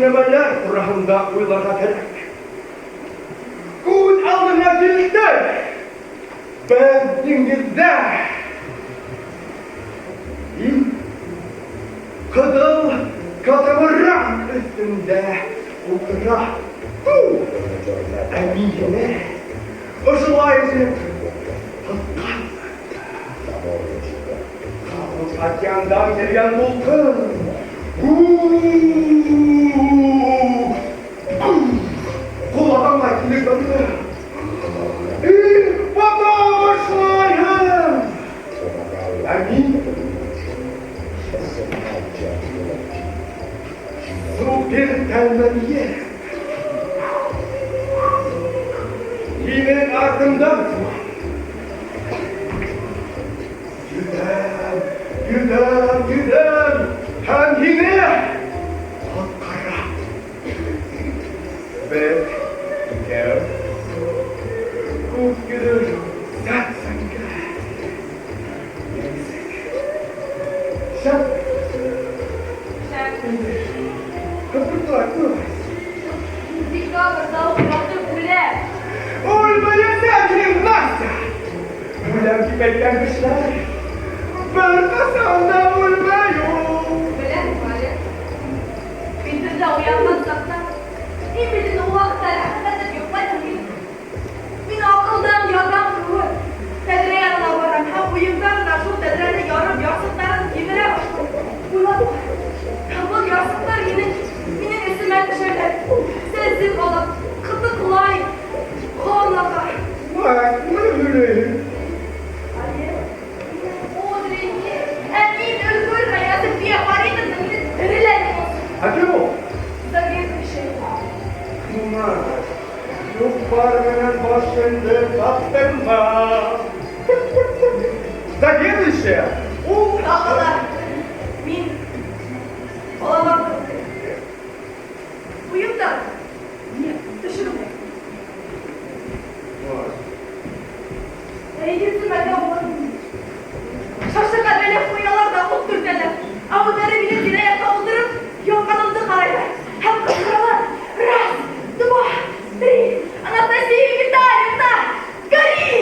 nemeler kurağında uylarına terek. Kun alnına dilde, ben dinlide. Kadıl katımırak üstünde ukra. Emine, ışılayızı tutkan. Kabus atyandan gelen bulkun. Kulağımla kilitlandı. Bana başlayın. Emin. Su bir telmeniye. Yine ardından Güdem, hem yine Ankara ve gel, kut güdür, sen gel, sen kapıtlar mı? Dika berdau waktu bulan. Olmaya sevgilim varsa, bulan gitmekten kışlar, berkasanda olmuyor. Bulan var. Pintu jauh yang maksudnya. Ini bikin uang saya kata diupai lagi. Min akıldan yardım kurur. Tedreyen labaran ha uyumdan nasıl tedrene yarım yarsıkların kimine bulan var. Kabul yarsıklar yine minin esime düşerler. Sessiz olup kıtı kulay. Kornakar. Vay, bu ne böyle? Hadi o. Bunlar yok barmenin başında tatlımda. Da gel işte. Dağlar, min, olamam. Uyum da, niye? Düşünün. Eğilsin ben de oğlum. Şaşırka böyle fuyalar da otur derler. Avudları bile direğe kaldırıp yonkanımda karaylar. Hem kıskıralar. Ras, dua, tri, Anastasiya Vitalyevna, gari.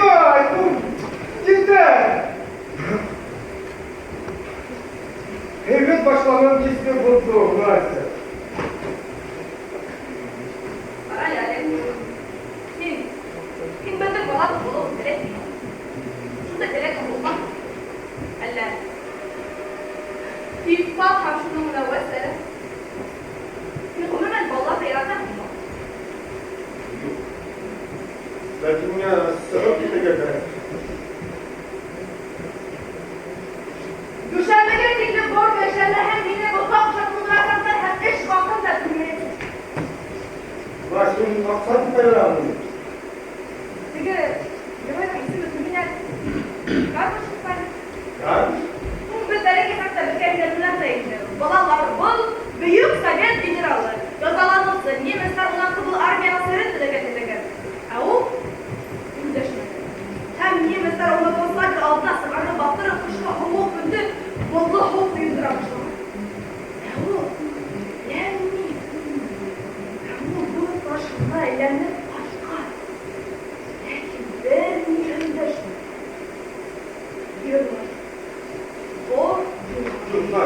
Vay, cidden. Evlat başlamam cismi buldu maalesef. Min bentuk banget dulu, jelek. Sudah jelek rumah. Allah. Sifat harusnya menawar saya. Ini kemudian bawah berata. Lakinnya sebab kita jaga. Düşenme gerekli bor yaşarlar hem yine bu kapşak bunlardan hem eş kalkan da durmayı. Başım aksat paylaşım. Peki, gimana isi betulnya? Kamu cepat. Ya. Bentar kita terkait dengan balalar bol büyük Sovyet generalları yazalanması Nemesler olan kıbıl armiyana sırrı degan. Au, ündəşmə. Hem Nemesler ona konsantre altına sıkarını baktırıp kuşma homo gündü bozla hop yüzdüramışlar. Au, yani bu başına eğlenir başka. Lakin ben ündəşmə. Diyorlar. O Tutma,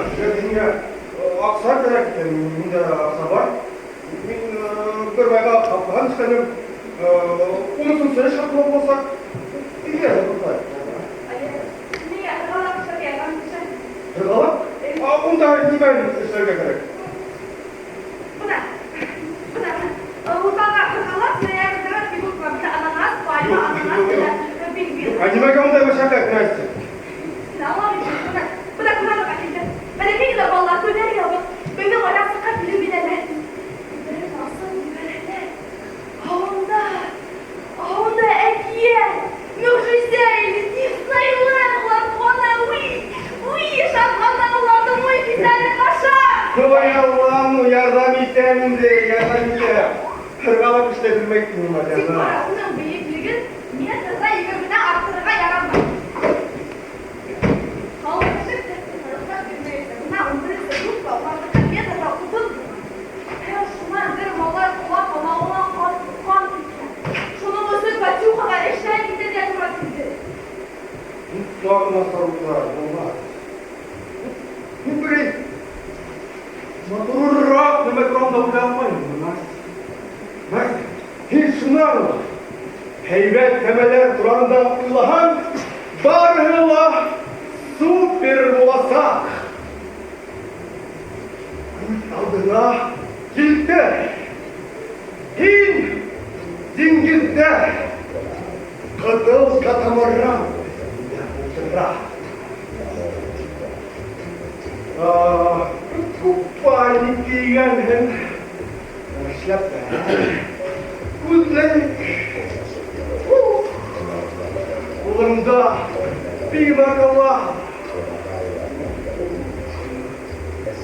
dünya aksar demek minde aksabar. Min bir bayga kapıhan çıkanım. Onun söyle şartlı olmasak iyi ya tutay. ini ya kalau kita kayak kan bisa. Kırgala? Onu da ben işlerge gerek. Benar. Utama kalau saya beneran ibu bisa ananas, palma, ananas dan pingvin. Acaba kamu da maşakka kınarsın. Nama benar kan kita. Ada kita vallahi benar ya bak. Benim orang suka bilir-bilirler. Benim nasıl biberler. Havunda ekiye. Müjdeyle diflaylar ona şapkana ulandım o iki tane kaşa. Kıvay Allah'ım yardım itelim de yardım itelim. Kırgala işletilmek için mi Sik acaba? parasının büyüklüğü niye kıza yükümüne arttırığa yaranmaz. Havunda çıktı. Parasına bilmeyiz. Buna umurun sevip kalmakta bir de Kurumlar bunlar. Biri motorrak nima kurumda uyanmayın bunlar. Bak, hiç şunlar var. Heybet temeler duranda Allah'ın barhıyla süper olacak. Aldığına ciltte, hin zingirde, kadıl katamaran, yapıcıra. Kupaylık giyenhin, başlapta, kuzlek, kolumda bir bakıma,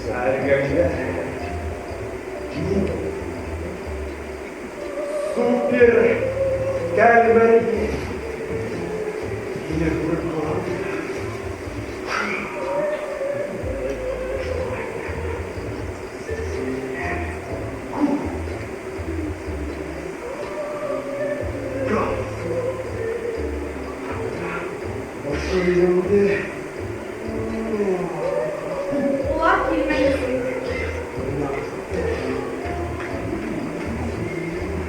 sergende, süper gelmeli, yine kurtulan. Şimdi Ular kilmelisin.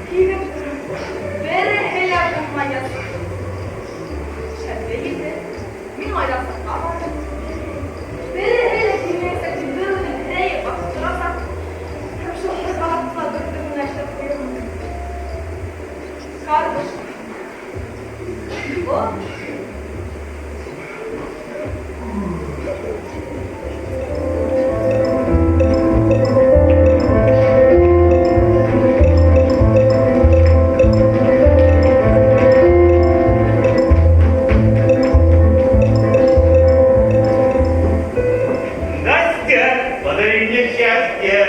Kilim vere helakın mayası. Şerbeydi. Min mayası kavardı. Vere hele kilmeyse güldürünün nereye baktırasak. Hem şu hırbalatla döktüğümün eşrefliyorum. Kardeş. O. Настя, подари мне счастье.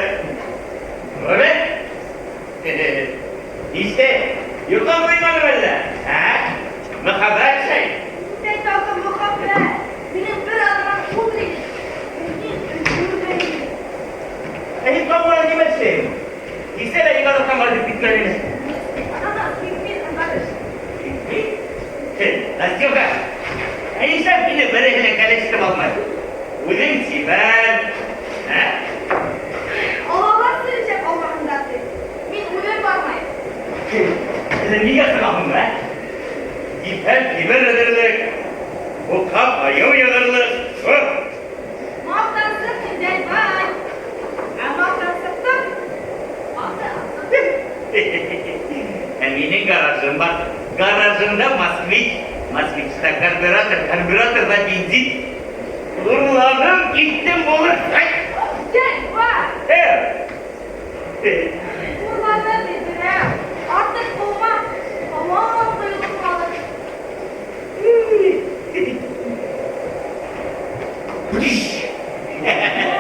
Evet. İşte, yurttan duymadım öyle. Ha? Muhabbet şey. Sen kalkın muhabbet. Benim bir adıma kudret. Hiç bana demezsin. İşte de yıkadım kamarı bitmeni. Ana, bir kardeş. Настюха, а не сам тебе барыгина количество волной. Удимси, ben. Allah'a söyleyecek Allah'ın derdi. Min uyar varmayın. Sen niye sıkıldın be? İpel kiber ederlik. Bu kap ayı yağırlık. Muhaftansın güzel var. Ama muhtansın. Eminin garajın var. Garajında Moskvich. Moskvich'ta karbüratör da benzin. Urladım gittim olur. Gel var. Evet. Buralarda dediler. Artık olmaz. Tamam duyulur kalır.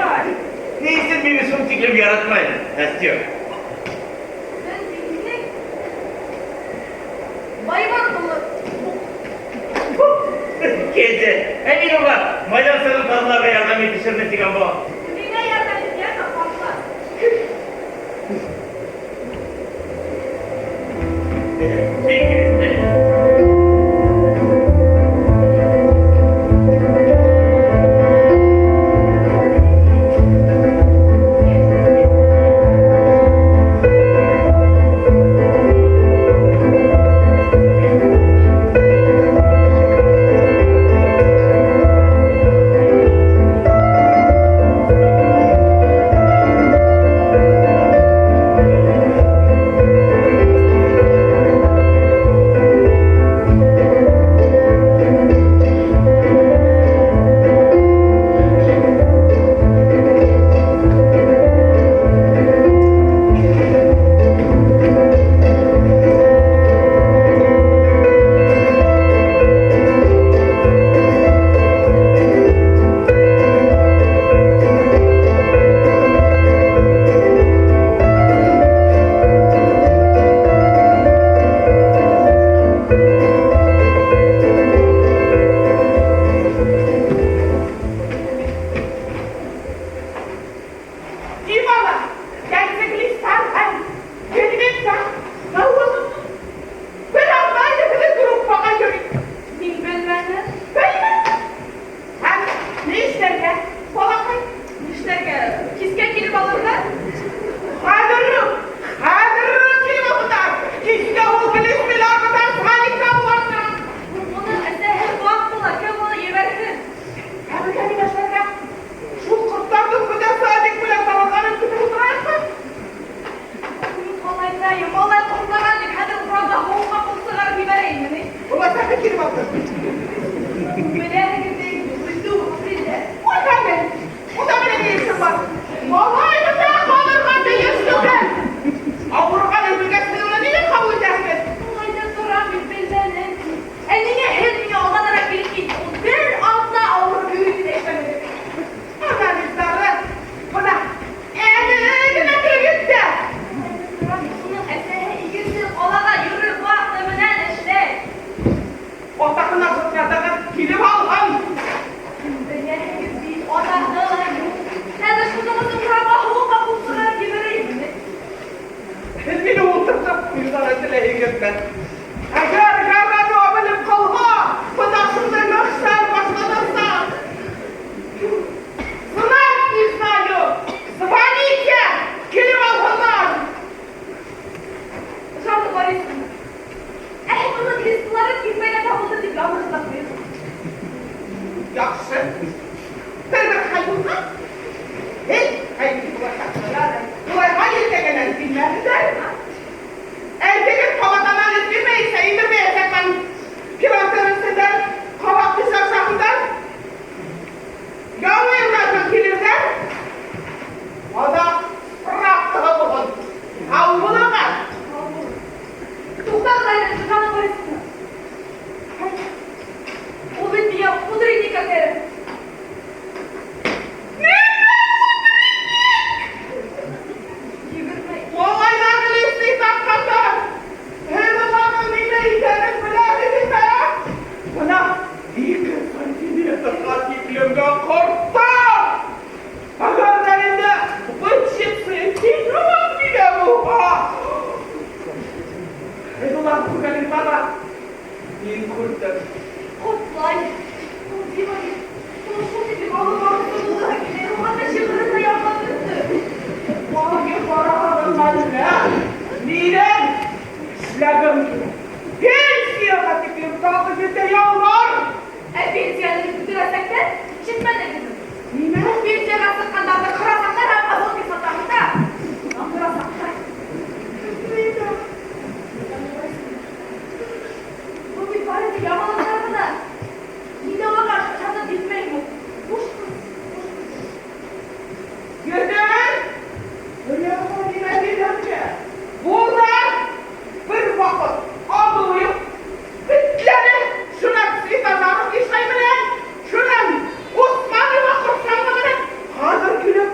Var. Neyse beni son fikrim yaratmayın. Nastyo. Sen bilgilik. Bayvan olur. Gece. Emin ola. Macarsa'nın tarlalara yardım yetiştirmesi bu. Dünya yerden gelme fazla. Peki. ketken. Agar garrani bilib qolma, xudo shunday yoshlar boshlanasa. Знать не знаю. Звоните в Килиман. Жанна Борисовна, bunun listeleri gitmeye tapıldı deyip yanlış takmıyor. Yaxşı. Bir hayvanlar. Hiç hayvan bulaşaklar. Bunlar hayır degenen bilmezler. Erkeğin havadan alıp bilmeyse indirmeyecek ben. Kilometresinden, hava dışarısından. Yağmurlardan gelirler. O da bıraktığı bulun. Al bunu ver. Тухтар Зайнет, Жанна Борисовна. Он ведь меня утренника терет. Yigirma Olaylarını istihdam katar. Hem adamın yine internet biladiğini de. Buna 2 santimetre katikliğimden korktu. Haberlerinde bu çıpsı titrumam bile bu. Edolar bu kadar bana. Bir kurtar. Kotlay. Konuşması gibi ağlamasını da gidelim. Hatta şimdi yapmamıştı. Vay paralarından ne? Neden? İşledim. Pensiye katikliğim takipte yalvar. Pensiyaları götüresek de çitmen edildi. Neden? Pensiya kasıkkandan da kırasaklar hem azot bir satamız da. Kırasaklar. Neden? Bu bir pareti yamalıklarını da yine ona karşı çatı bilmeyin bu. Boş kız. Yeter! Öyle yapmayın edildi. Burada bir vakit adıyım. Bitleri şuna sitazarım işlemilen. Şuna Osmanlı vakıflarına hazır gülüp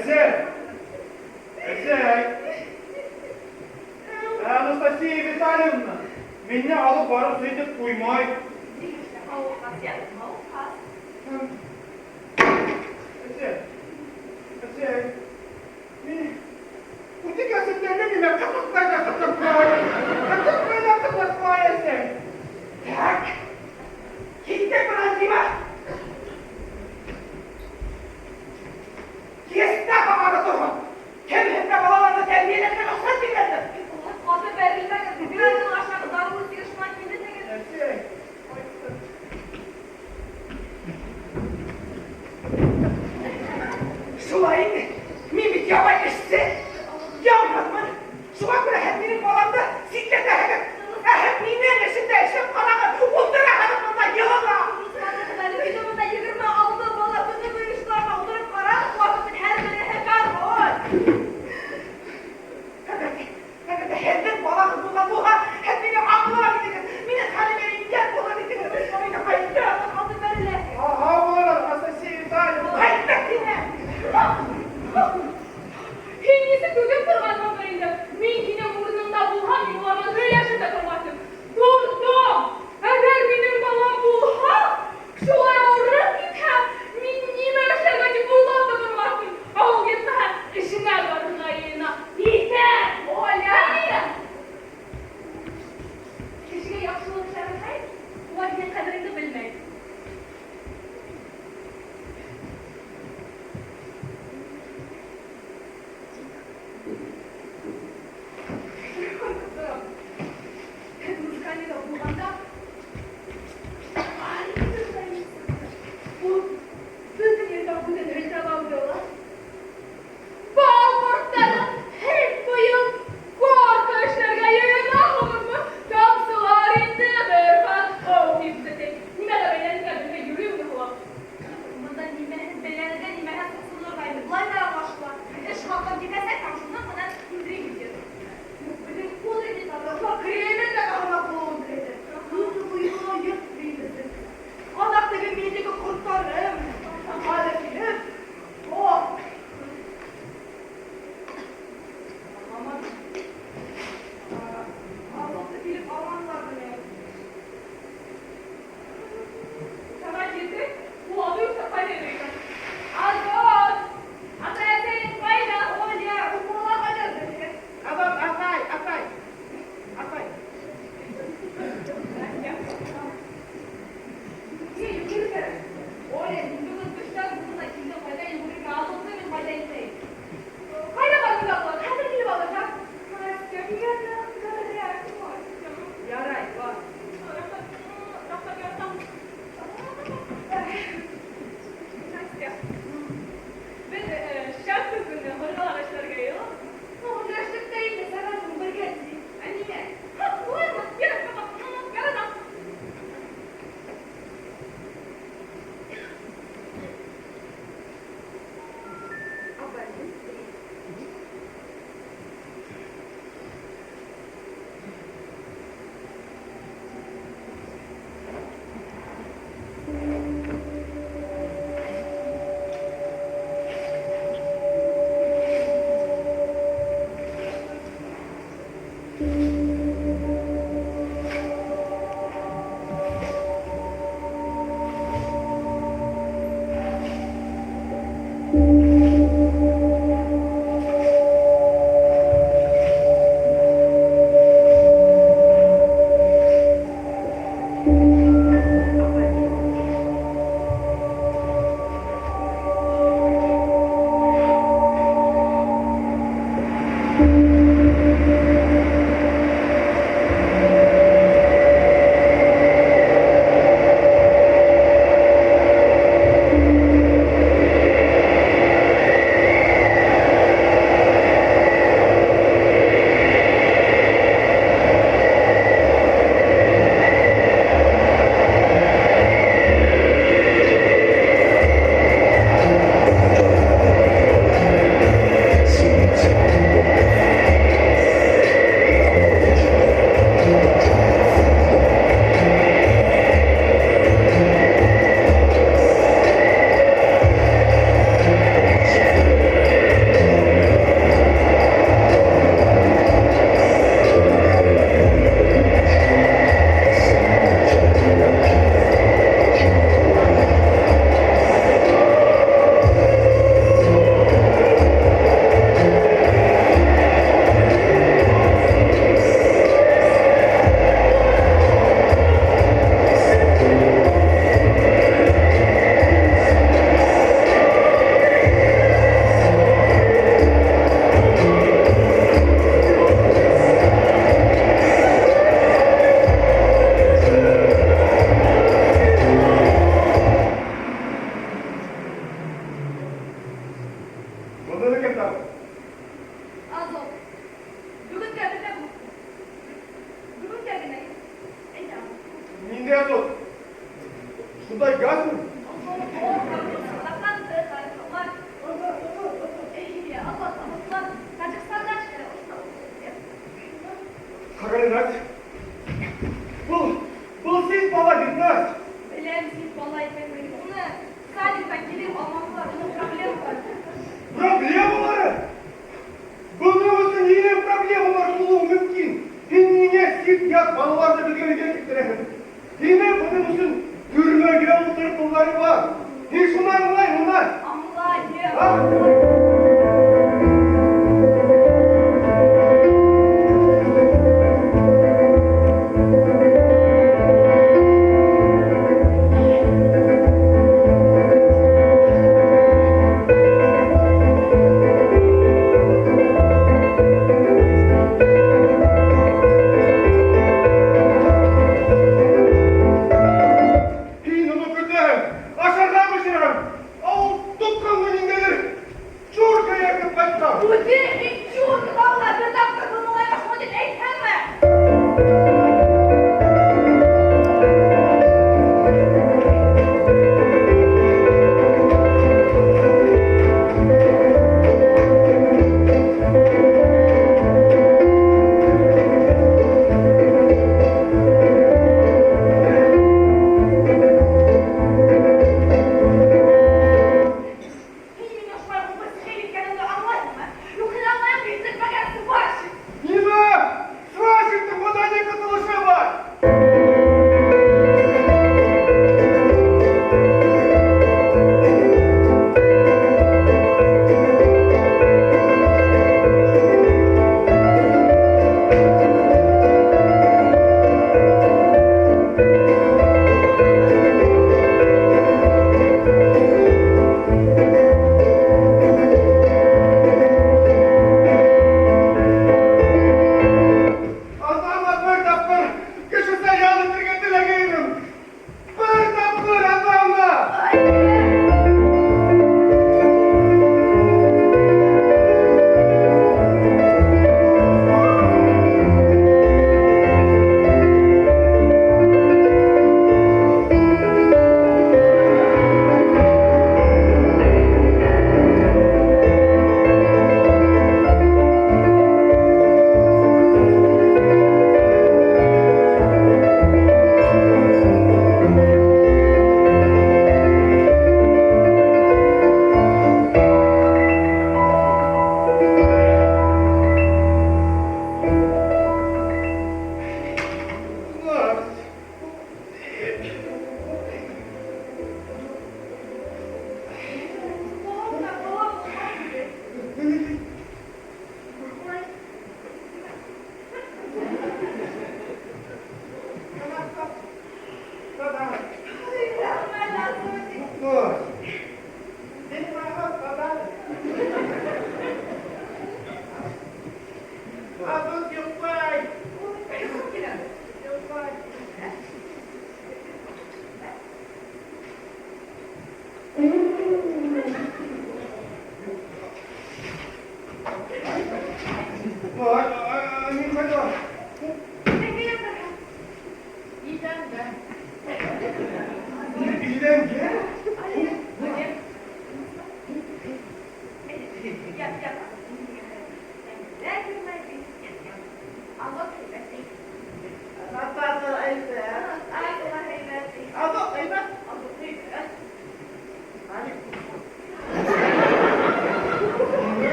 Эссе! Эссе! Анастасия Витальевна, меня алып барып сөйтіп қоймай. Эссе! Эссе! Kuti kasıtlarına bile kapatmayla kapatmayla. Kapatmayla kapatmayla sen. Tak. Gitti Brazil'a. Kesta babana sorun. Kim hep babalarını terbiyelerine yoksa dinledin. Kahve verilmez. Birazdan aşağıda darbuğu sıyırışman kimde tegedir. Эссе! az ol. Bugün geldiğinde bu. Bugün geldiğinde. Ey canım. Ninde yatır? Şurada gaz mı? Kararı nerede? Bu siz bana gitmez. Проблемалары? Bunun yine проблемалар болуы мүмкін. Сеніне сет балаларды білгенге кеттіреді. Yine bunun үшін түрмеге отыртулары бар. Не шунар бұлай мұнар?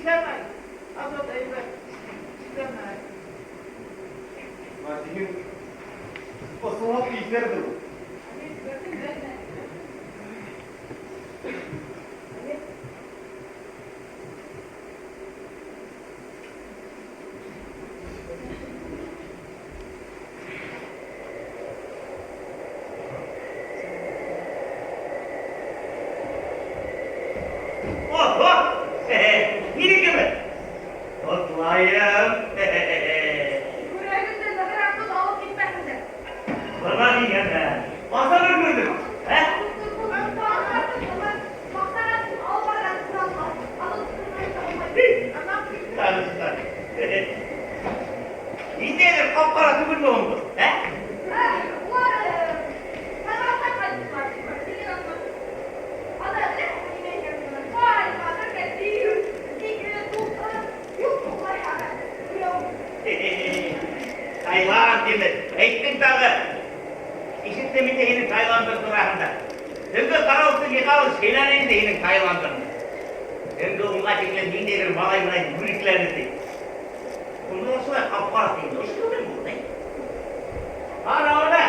İstemez. Azat eyber. İstemez. Senin ısınmak izleridir bu. Oh oh! Yine gibi. Toplayım. Buraya gitsin, zaten artık alıp gitmezsin. Bana diyeceğim ben. Masa öldürdüm. He? Tanışlar. İzleyelim kapkara tıbırlı oldu. He? Tayland değil mi? Eğitim dağı. İşit demiteyinin Tayland'ın durağında. Hüngü karalsın yıkalın şeylerin deyinin Tayland'ın. Hüngü unga çekilen dinledir balayına yürüklerini. Bundan sonra kapkara değil. Hoş gördün mü? Ana öyle.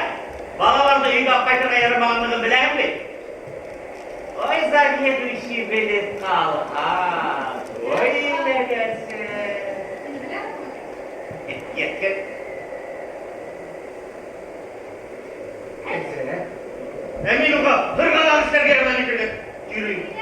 Bağlarda iyi kapkaytına yaramağınlığı bilen mi? O yüzden niye bu işi bilip kal? Ha, öyle gelsin. Gel. Hepsine. Emin ola, hırgalar ister gelmeni bilir. Yürüyün.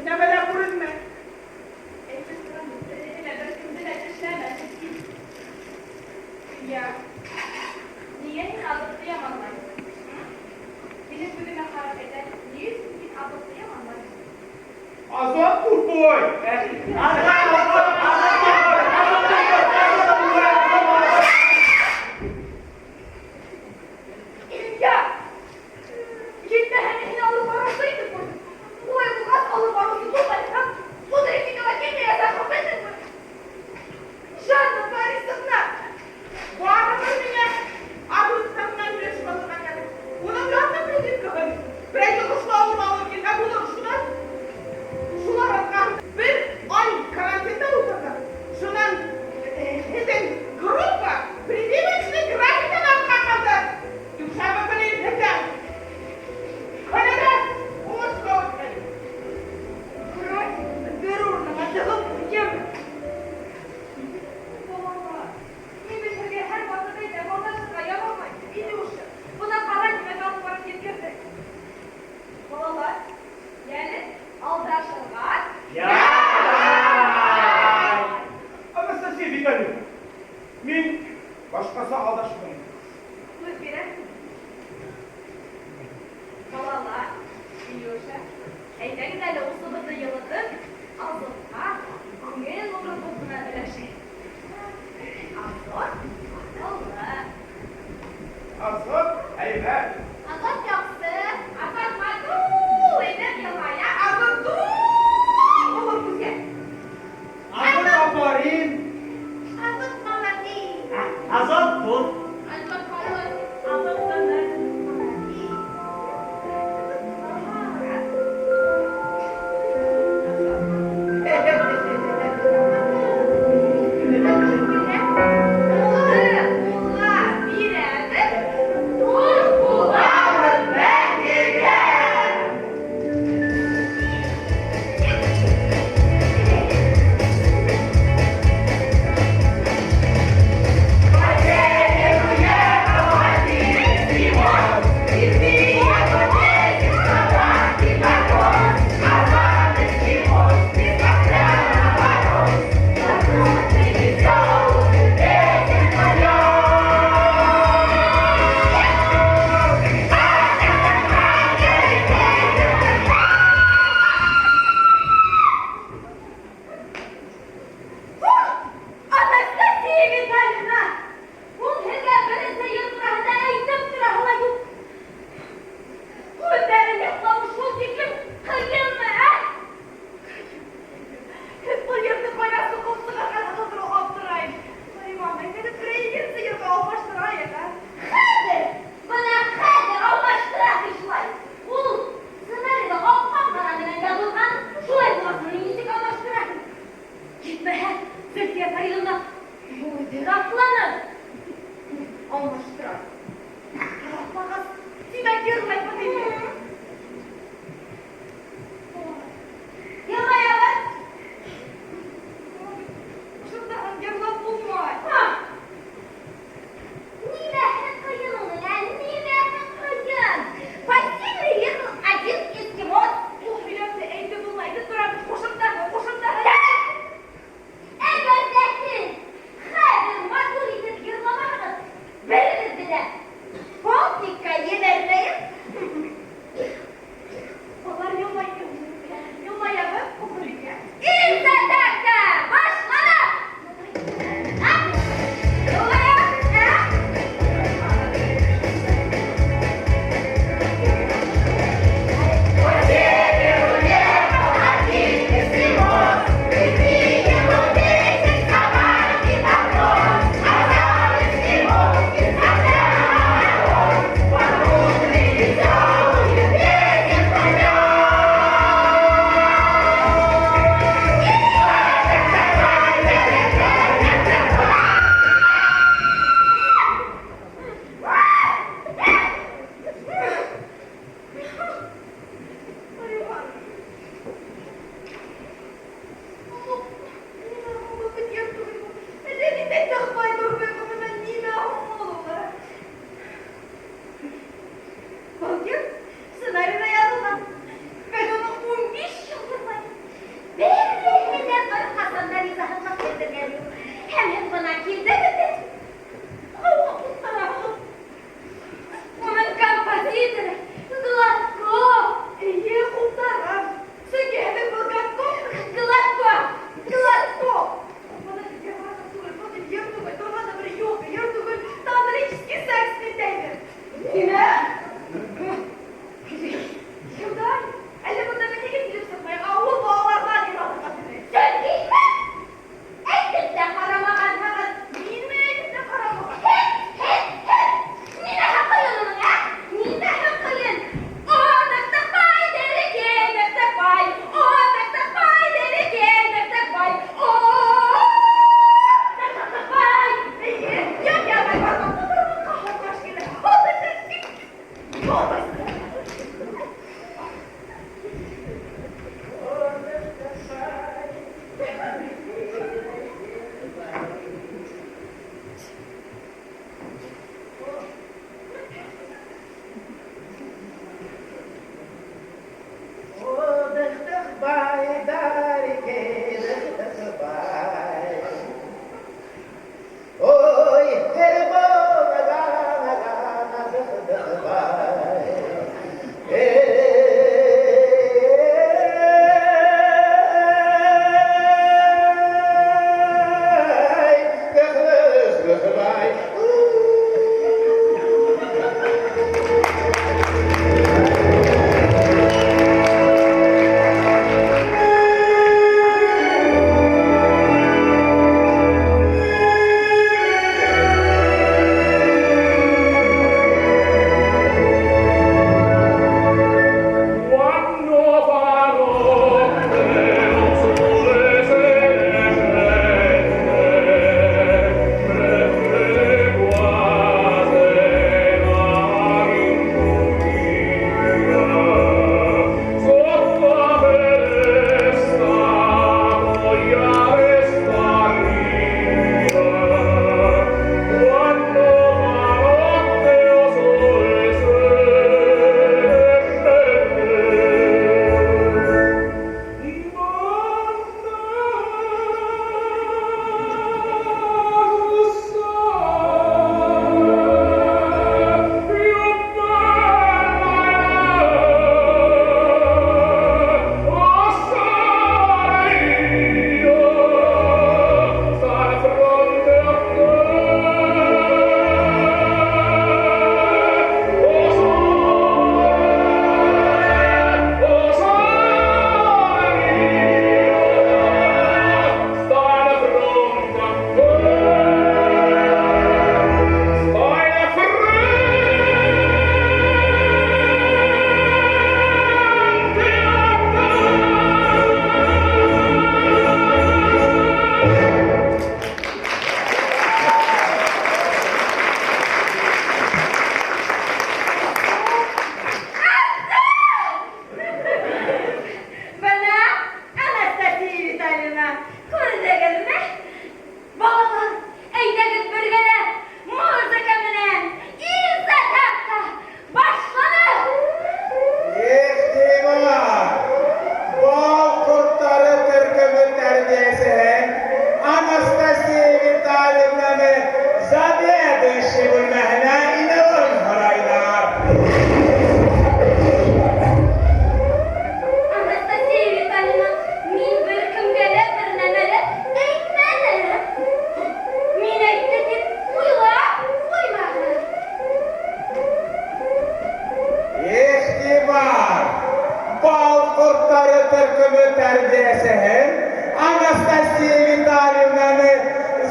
Ne böyle görünme. Ya, niye hiç azıtlayamazlar? Benim sözüme harap eder, niye hiç azıtlayamazlar? Azat Kurtoy. Ya! Gitme hemen alıp arasaydık mı? Bu ev bu kadar alıp arası tutmayacak. Bu da iki kadar kimseye sen kapatın mı? Жанна Борисовна! Bağırma меня. Ağzından geçmedi bana. Bunu yanına bildim ki. Ben yokuşla olmalı ki. Ne bulur şuna? Şular atkan. Bir ay karantinde oturdu. Şundan neden grupa прививочный графикten atkanmadı. Yüksel bakın neden? Kanada. Moskova. Кровь берурного отдала Евро. Не бетерге her basıdaydı. Vatandaşlığa yapamayız. İlyuşu. Buna para gibi kalk var getirdi. Balalar. Yani aldaşlar. Анастасия Витальевна, мен башқасы алдашпаймын. Көз бересің. Balalar. İlyuşu. Әйдәңіз әлі осы бізді йылытып, азотқа, көңіл нұры бұзына іләші. Азот, ақылы. Азат, әйбәт. Азот жақсы, азот матул, еден елғая, азот dur olur güzel. Азат апарин. Azot молодец. Azot bu. Azot молодец. Azot молодец. Ulan bir evde dur ulan. Karşıkımı terbiyesinin Anastasiya Vitalyevna'nı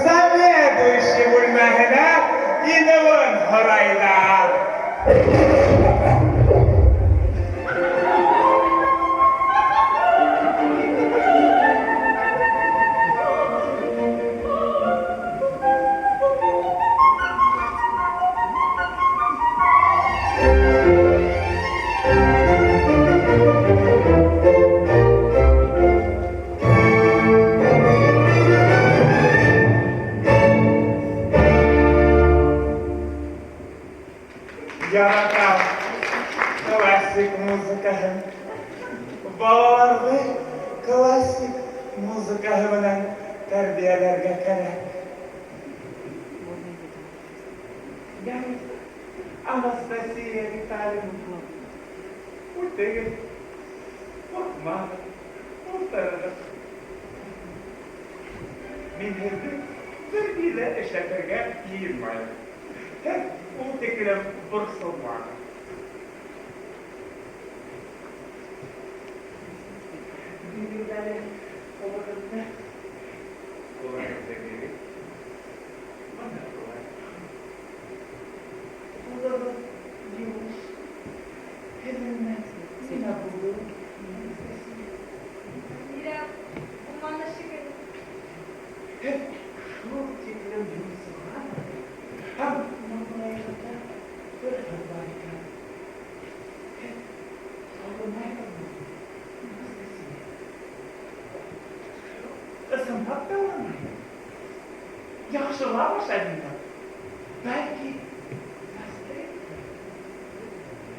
zaviyedu işi bulmahına idivun horaylar. Yaratам klasik muzikahın, balalarını klasik muzikahı bilen terbiyelerge gerek. Yani Anastasiya Vitalyevna, bu değil, korkma, kurtarılır. Minirdi, bir bile eşetirge giyinmayın. Hep o tekrar bırsılmak. Birbirleri olurdu. Olurdu gibi. Bana kolay. Olurdu. Yumuş. Hemen seni buldu. İrem, ummanla şekerim. Hep şu tekrar yumuşak. Hem mamaya kadar böyle harika. Hep sağlamaya kadar. Isınmak da olmayın. Yaxşılar başladığında. Belki gazete.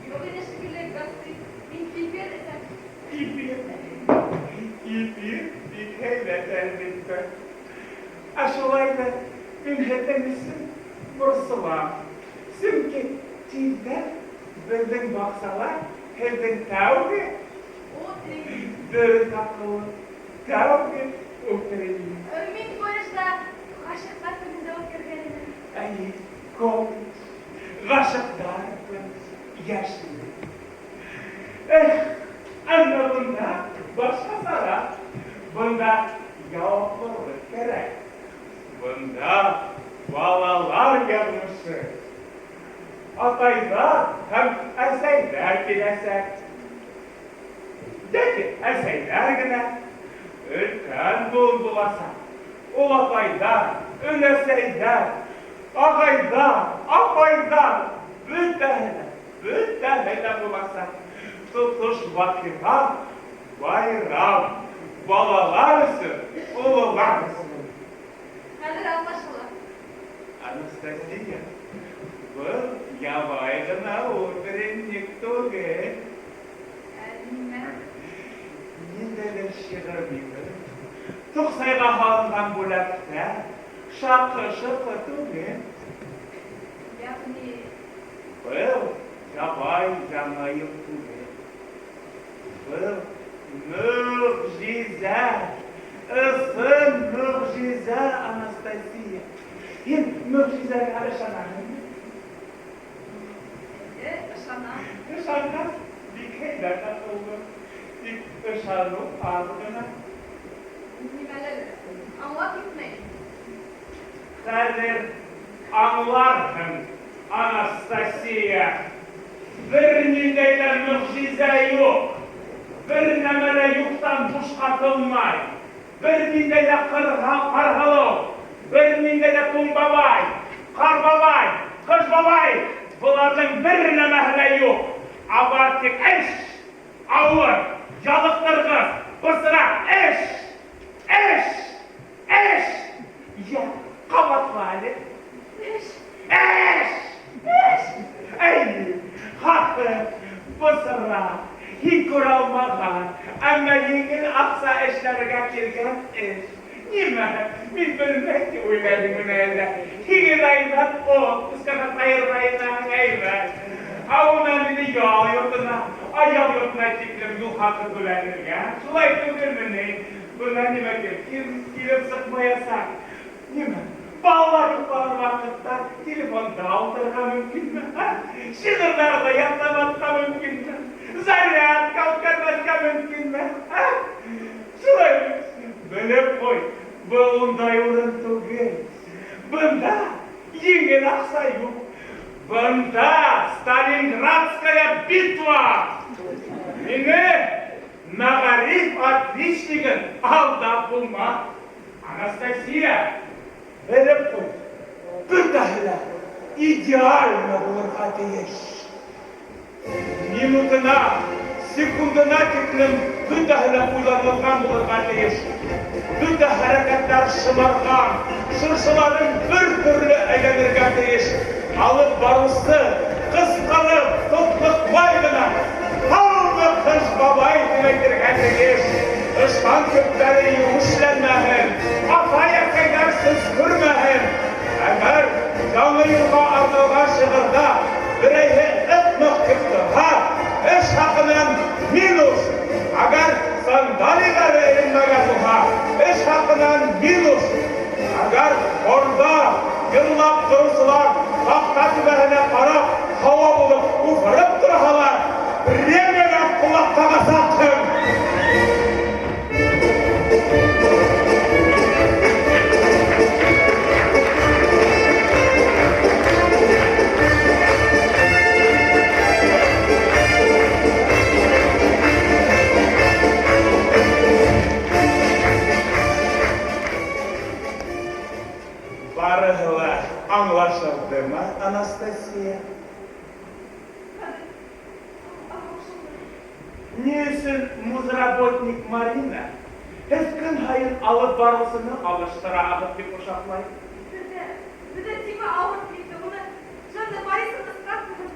Yok yine şükürler gazete. Bin keyfiyet esen. İyi bir heybeten bitti. Aşılaydı ünhetemizin bursular. Çünkü çizde bildim baksalar hevden tavgı. O değil. Böyle takılı tavgı oturayım. Min koyuşta aşık bakımında okurkenine. Ay kom, gaşıklar, yaşlı. Ama bunda başka sana, bunda yavrulık gerek. Bunda balalar gelmişti. Ataylar hem eseyler gidesek. De ki eseyler gide, öten bulbulasa. O ataylar, öneseyler, ağaylar, apaylar, bütehele bulasa. Tutuş vakıfa, bayram, balalar için, ulular için. Kadir anlaşmalar. Анастасия, я вайда на утренник туге. Bilmem. Neler şiirler. Tuksayga halından bulakta, şakı tuge. Yani Yavay canayım tuge. Mucize, ısın mucize Anastasiya. Hem mucize karışanayım. ışana. Dışarıda bir kayda katıldı. Bir dışarı ardına. Nimeler. Ama gitmeyin. Kadir anlarım Anastasiya. Bir nideyle mucize yok. Bir nemele yoktan duş katılmay. Bir nideyle karhalı. Bir nideyle kumbabay. Karbabay. Kışbabay. Bunlardan bir nemele yok. Abartık eş. Ağır. Yalıktırgız. Bısıra eş. Eş. Eş. Ya kabatlı Eş. eş. Eş. Ey. Hakkı. Bısıra. Hiç kuralmadan. Ama yengin aksa eşlerine girgen eş. Nime? Bir bölmek ki uylarımın elde. Higiraydan o. Iskana ayırmayından ayırmayın. Avunanını yağ yurtuna, ayal yurtuna çekilir yuh hakkı gülenirge. Sulay tügürmünü, buna nime ki, girip sıkmayasak. Nime? Bağlar yukarı vakitte telefon dağıtırga mümkün mü? Şiirlerde yatlamakta mümkün mü? Зарядка o'tkazmasga mumkinmi? Shulay bilib qo'y, bu unday o'rin tug'il. Bunda yengil aqsa yo'q. Bunda Stalingradskaya bitva. Meni Magarib отличнигin aldab bulma. Anastasiya, bilib qo'y. Bundaylar idealno bo'lib ateş. Minutuna, sekunduna teklem bundaylar uylanılgan bo'lib ateş. Bunda hareketler şımargan, şırşıların bir türlü eğlenirge ateş. Alıp barısı, kıskanıp, tutluk baygına, kaldı kız babay demektir ateş. Işman kökleri yumuşlanmayın, kafaya kaynarsız kürmeyin. Eğer canlı yılga arnılgan şığırda bireyhe etmek çıktı ha, eş hakkının minus. Eğer sandalyeleri elinmege tuha, eş hakkının minus. Eğer orada yıllap dursular, tahta tübehine karab, hava bulup ufırıp durhalar, remeden kulaktağa sakın. Barıhla anlaşıldı mı Anastasiya? Nesin muzraботник Marina? Heskin hayın alıp barısını alıştıra ağıp bir kuşaklayın. Bir de Tima ağır bitti. Bunu şöyle Boris'in ıskratını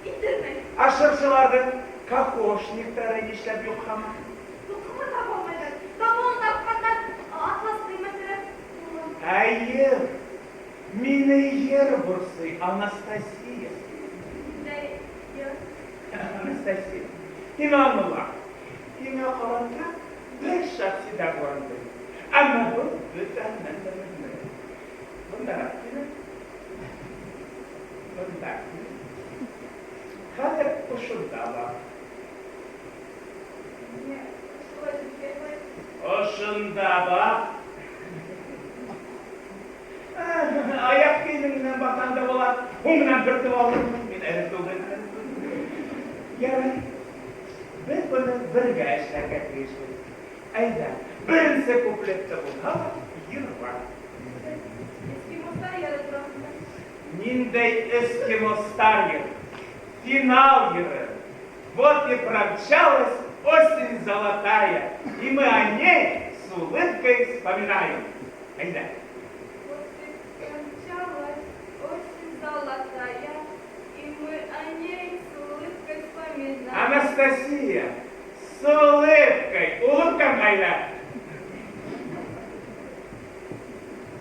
indirmeyin. Aşırşıların kakoşnikleri işlep yok ama. Dokumu tapamaydı. Tabuğun tapkandan atlas kıymetleri. Hayır. Mine yer burası Anastasiya. Ne? Yok. Anastasiya. İnanırlar. Yine kalanda bir şahsi de vardı. Ama bu bütünden de bilmiyor. Bunlar hakkında. Bunlar. Kader koşulda var. Niye? Şöyle bir şey var. Koşulda var. Ayak kiyiminden bakanda olan, ondan bir tıvalım. Ben erip doğduğum. Yani, ben bunu birge eşlerge değiştim. Ayda, birinse kuplette buna yıl var. Eskimoslar yaratırım. Ниндей эскимостар йыл, финал йыры. Вот и промчалась осень золотая, и мы о ней с улыбкой вспоминаем. Айда. Вот и промчалась осень золотая, и мы о ней с улыбкой вспоминаем. Анастасия, с улыбкой, улыбка моя.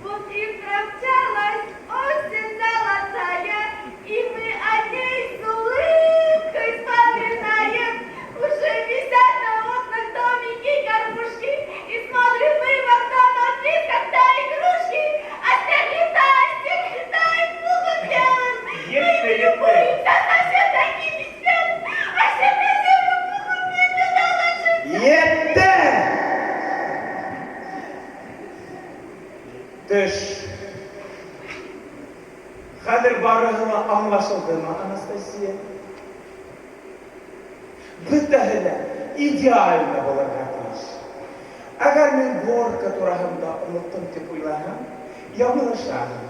Вот и промчалась осень золотая, и мы о ней с улыбкой вспоминаем. Уже висят на окнах домики и горбушки, и смотрим мы в окно на близко игрушки, а снег летает пухом белым. Мы не любуемся совсем такими снами, а все на землю пухом медленно ложимся. Yeter! Düş. Kadir barığına anlaşıldı mı Anastasiya? Bütahile idealne bulacakmış. Eğer ben gorka turahımda unuttum tip uylarım, yanılışarım.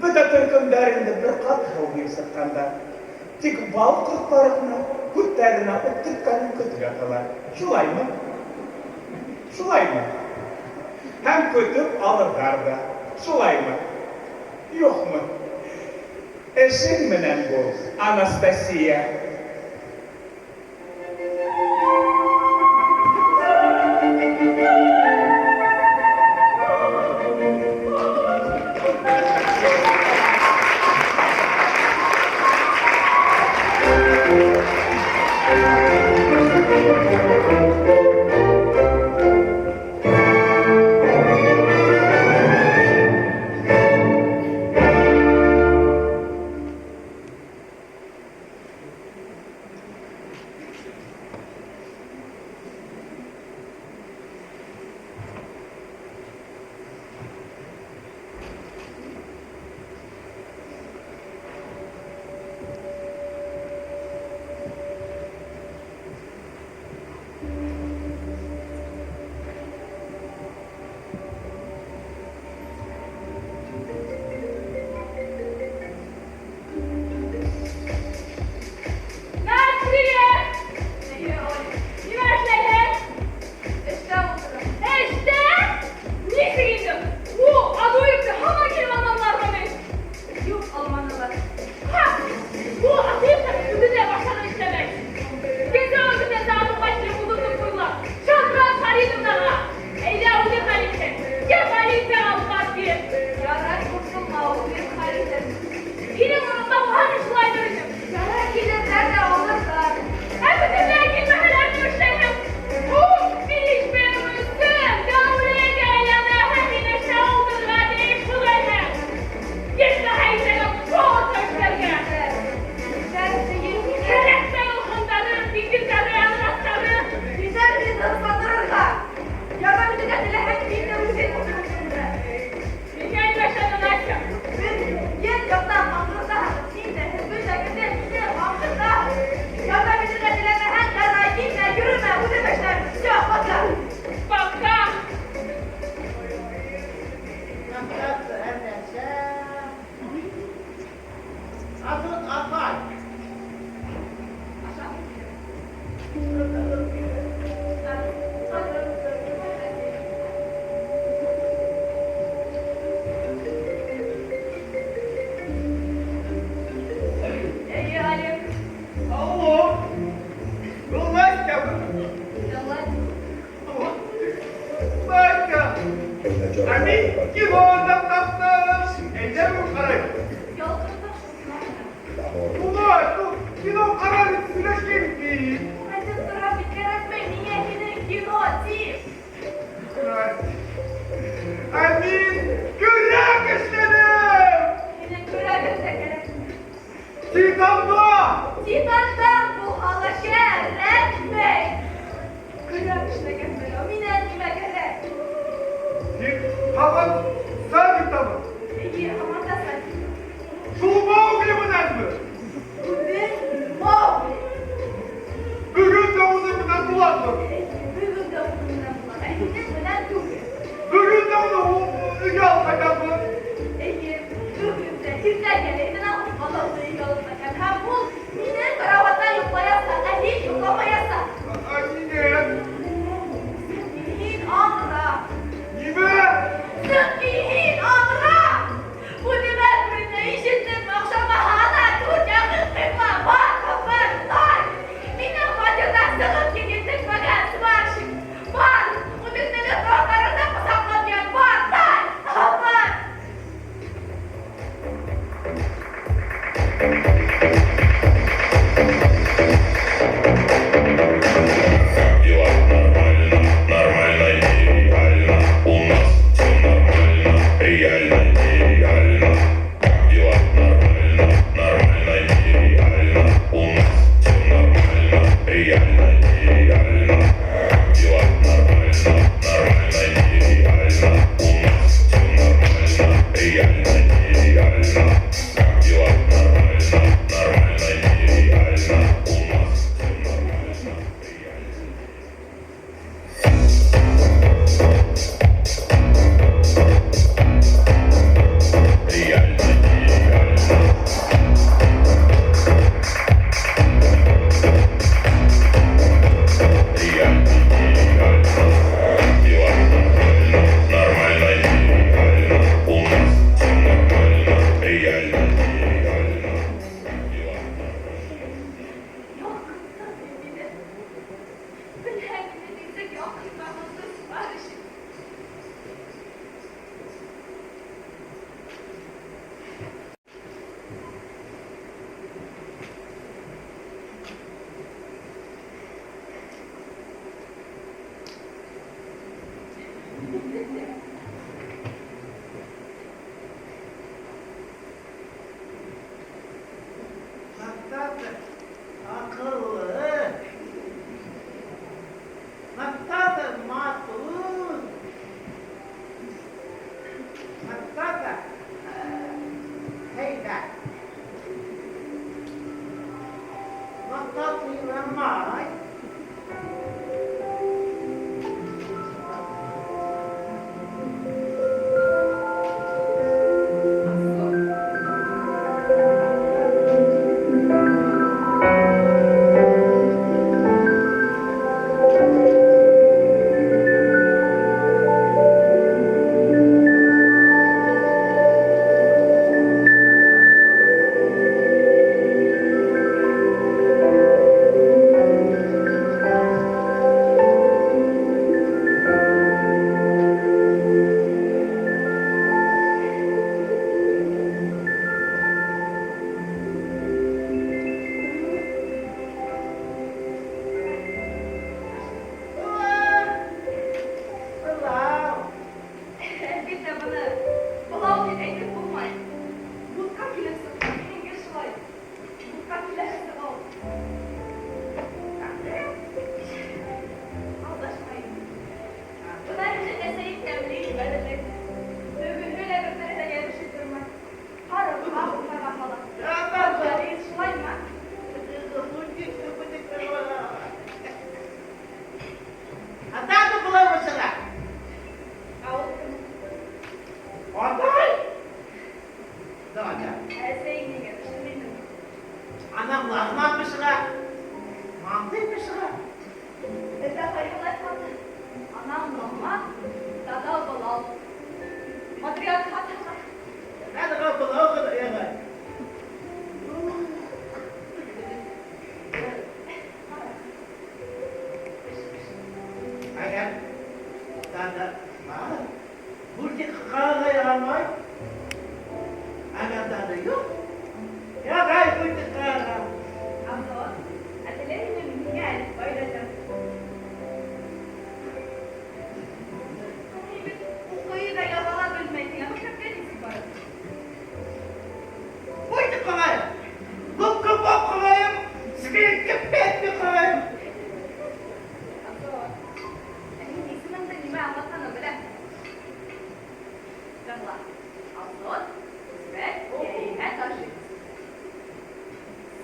Büte Türk'ünlerinde bir kat hıvgir sıkkanda, tik bal kırklarına, kütlerine ottirkanın kütü yatılar. Şulay mı? Şulay mı? Hem kütüp alırlar da. Şulay mı? Yok mu? Eşin menen bu Anastasiya. Amin givonda taptım. Ejder mi karay? Yolculukta Kino karar süreçken ki. Hadi sıra bir kere niyetine kinoti. Amin gürak istedim. Yine kırağı tekerek. Titan'da. Titan'dan bu halaşa etmek. Kırağı işte getiriyor. Minetime gerek. Havan sen tamam. Peki ama da sen. Şu Mowgli mi mı? Bu bir Mowgli. Bugün de onu bundan kullanma. Bugün de bundan bulan. Elimde bundan duruyor. Bugün de onu yal kaçaklı. Peki bugün de izlerken alıp balığı yollarken hem bu yine karavattan yuklayasa, hiç yuklamayasa. Anne. Sıkıhin amra. Nime? Sıkıhin amra. Bu nimetini işittim akşama hala tutacağım kırma bak tay. Mine bacıdan sıkıp gittik bakan siparişim. Var. Bu düzmeni torlarında mı saklayan var tay. Aman. Дела нормально, нормально, нереально. У нас все нормально, реально, нереально. Дела нормально, нормально, нереально. У нас все нормально, реально, нереально. Дела нормально, нормально, нереально. У нас все нормально, реально, нереально. Дела нормально, нормально, нереально. У нас все нормально, реально. Реально, нереально. Реально, нереально. Дела нормально, нормально, нереально. У нас все нормально, реально, нереально. Дела нормально. Yok tabii mine. Bilen dediysek yok kırmamızda siparişim. Hatta akıllı. Hatta da makul. Hatta da heybet. Hatta tüylenmay. Bir de bana bulan bir ekip bulmayın. Mutlaka kilesi hengi şulay. Mutlaka kilesi ol. Aldaşmayın. Bunlar için eseyip temliği belirlek. Bugünlüğüyle birbirine gelmişiz durmak. Harun ahıma kafalar. Bakları şulay mı? Hatta da bulamazsınlar. Avukun. Aday. Daga. Eseyin ne geliştirmeyin. Anam lahmanmışlar. Mantıymışlar. Ede hayal Anam normal. Dada balal. Matriarkat hatta. Ben de kapılı okudum ya. Agar tanda Burada kahve almayı. Anahtarı yok. Ya gay burada kahve. Allah, atelerine mi gel, bayılacağım. Bu koyu da yazalabilmekle, ama çok gelişik var. Burada kahve. Bu kahve. Sıkıntı pek bir kahve. Allah, ini senang dan lima amatan belah. Janganlah, Allah, sebab dia tahu.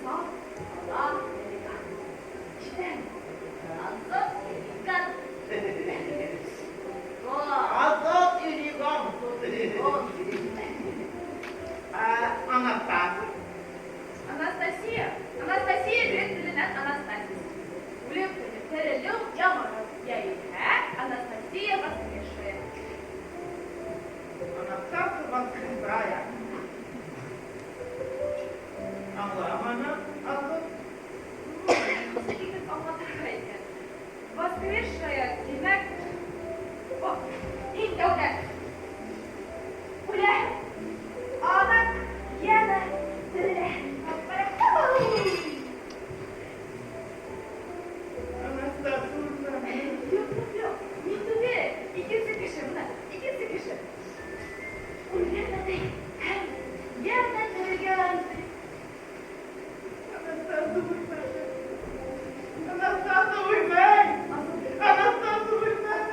Sağ, Allah, delikan. İşte, Allah, delikan. Oh, Azat yürüyeceğim. oh. Anahtar. Анастасия, Анастасия, дресс Анастасия. Улыбка перелём, ямара, я и Анастасия воскресшая. Anahtar воскресая. Anlamana azat. Скидок Алматыгайка. Воскресшая, демек. О, инде уля. Уля. Ана, яна, диле. Anahtar. Yok. Mintude. İkisi kişi buna. İkisi kişi. Uля da değil. Hem yerden dırgânsın. Anahtar durmaz. Anahtar durmaz. Anahtar durmaz.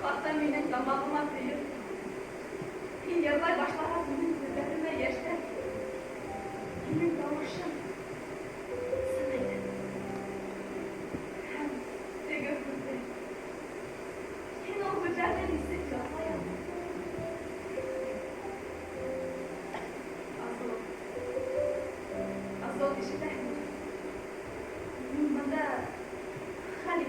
Hatta benim damağıma kıyıp İlyazlar başlara benim gözlerime yaşlar. Benim davuşum sınaydı. Hem de gökyüzü. Yine o güzelden hissediyor hayal. Asıl işte. Bana hani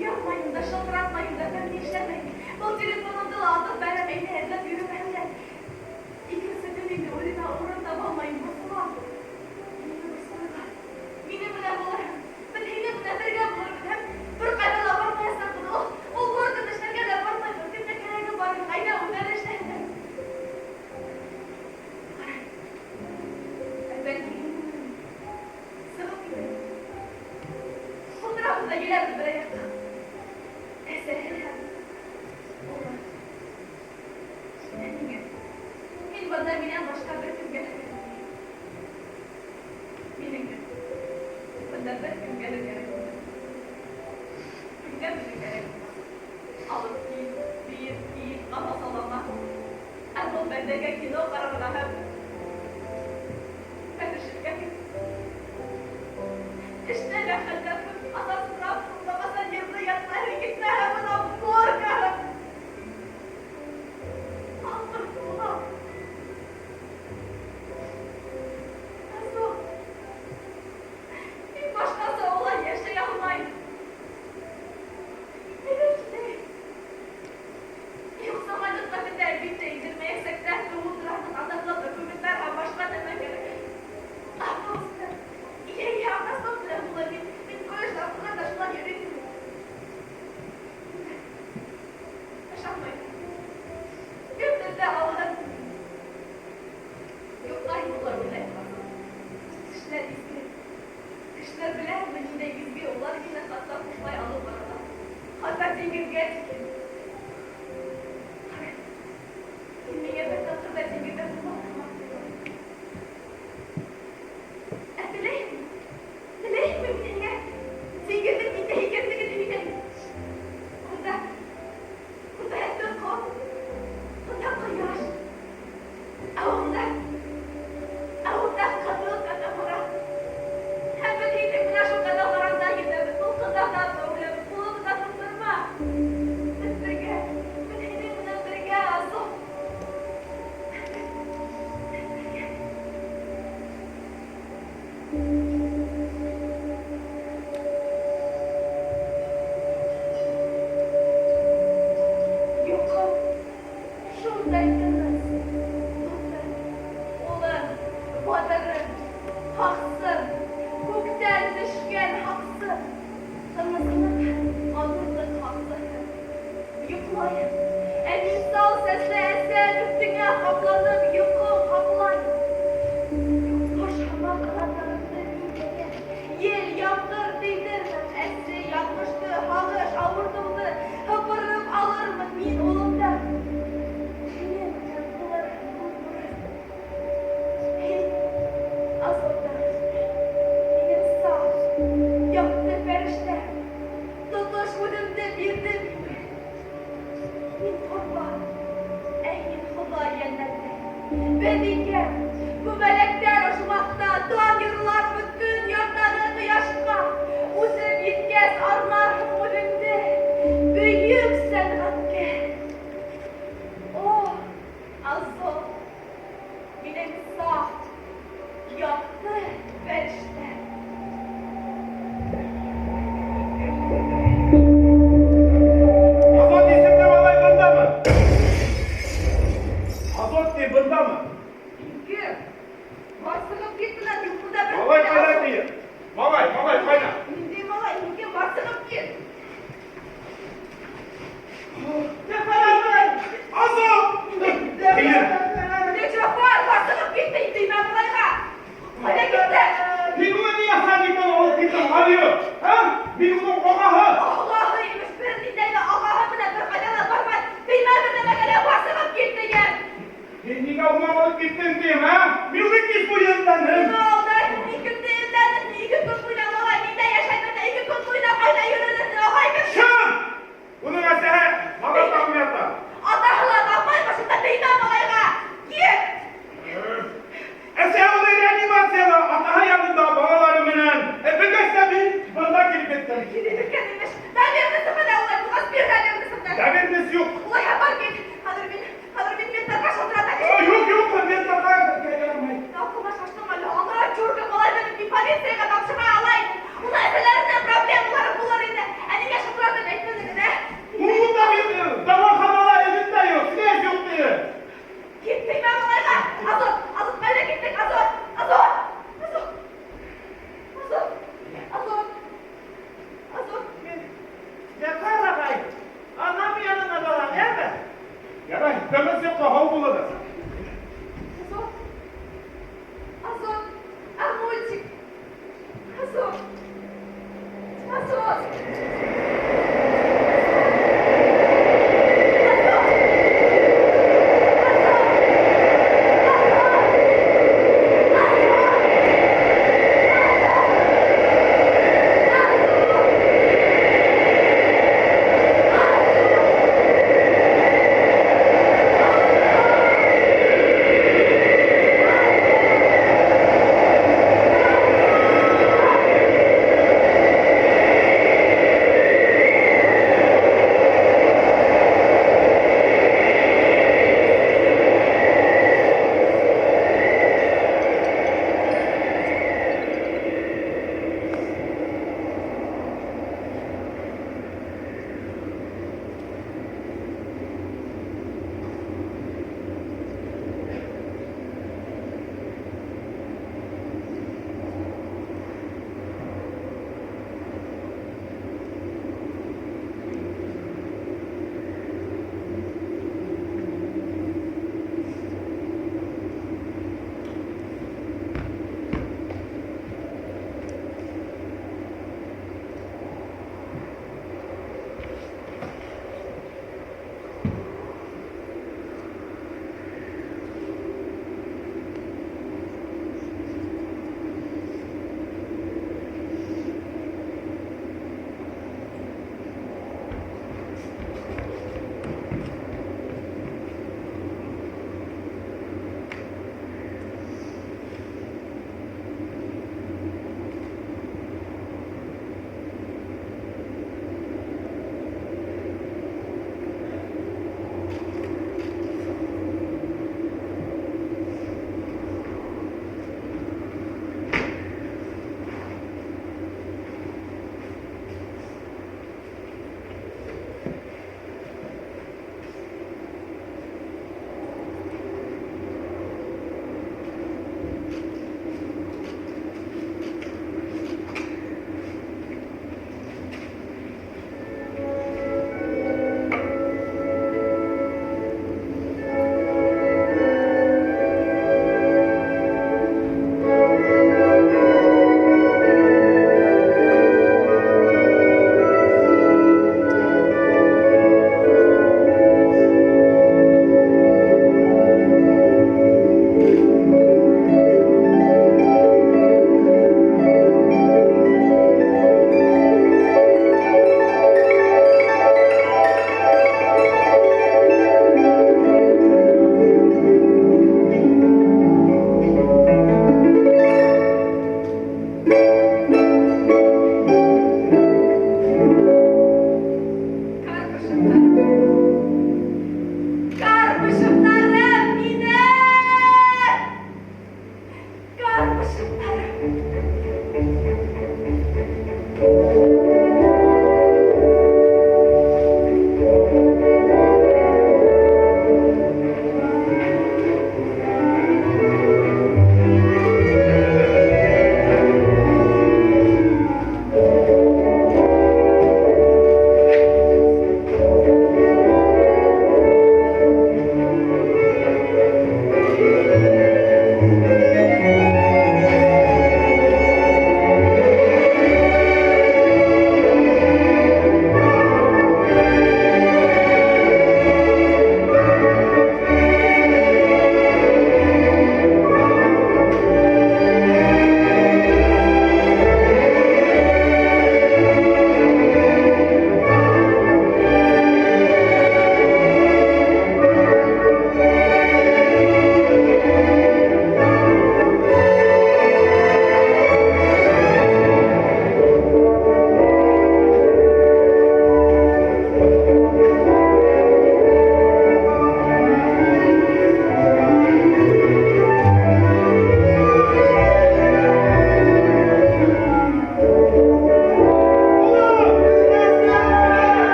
yapmayın da şıldıratmayın da ben işlemeyin. Bu telefonumda aldım ben beni evlat yürümem de. İkisi dönüyle orada orada olmayın bu var. Benim bile bularım. Ben yine bile bir yapılırım. Hem bir kadar lavarmayasam bunu. O orada dışarıya lavarmayın. Bir de kereyde varım. Aynen onlar işte. Ben sıvı gibi. Fotoğrafı da gülerdi böyle yaptım. Min bana binen başka bir gün gelir. Benim gün. Bana bir gün gelir gerek. Gün gerek. Alıp bir kafa sallama. Ama bendeki kilo kararına hep. Ben de şirketim. İşte lafından asas Rabbim babasan yazı yatları gitme hemen korkarım. Allah. Nasıl? Bir başkası olay yaşayamayız. Evet ne? Yoksa hayatla bir derbinde indirmeye sekler ve umutlarının adamla dökümünden ha başladığına göre. Aslında iyi nasıl bulabilir? Bir koyuşla arkadaşlar yürüyor. Yaşamayın. Götürde Allah'ın. Yok dahi olabilir. kişiler istedim. Kişiler bilen benimle yüzgü olar yine hatta kuşmay alıp arada. Hatta dengizge çıkın. Bilmeye ben tatlı ve dengizde bulmak. Dileyim mi? Dileyim mi bilmeye? Dengizde bir de hikayetine gidelim. Burada hep bir kol. Burada kıyar. Avunda kadın kadınlara. Hem de değil de güneş o kadınlarından gidelim. Bu kadınlar problem. Bunu da tutturma. Biz birge. Biz henüz birge azım. Yokum. Şuradaydınız. Ulan, badarın, haksın, gökten düşken haksın. Tanısınık, anırdık haksın. Yıkmayın, en ünsal sesle eser üstüne kaplanıp yıkım kaplayın. Paşama kanatlarımda bilmeye, yel yandır değdirmem. Esri yanmıştı, halış avurdumdu, hıpırıp alır mı min olumdan? Benim yapılarım bulmuş. Azından benim sağ yaptı ferişte. Tutuş budumda birdim. Min kurban, eyin Huda cennette. Ve diyeceğim, bu melekler uçmakta, doğan yıllar bütün yurtları kıyaşma. Uzun yitkez armarım budumda, büyük senatke. Oh, azol, benim sağ yaptı ferişte. Azot isimli malay bunda mı? Azot diye bunda mı? Çünkü basılıp gittiler, yukarıda bir Malay kaynak diye. Malay kaynak. İndi bana ingi basılıp git. Azot! Değil. Ne çapar basılıp gitti, indi ben buraya. Hadi gitti. Bir bunu niye sanıyordun olup gittin kalıyor? Ha? Bir bunu kokahı. Allah'ıymış bir dinleyle Allah'ımına bir kadına bakma. Bilmem ne kadar basılıp gitti gel. Kendine ulan olup gittin diye.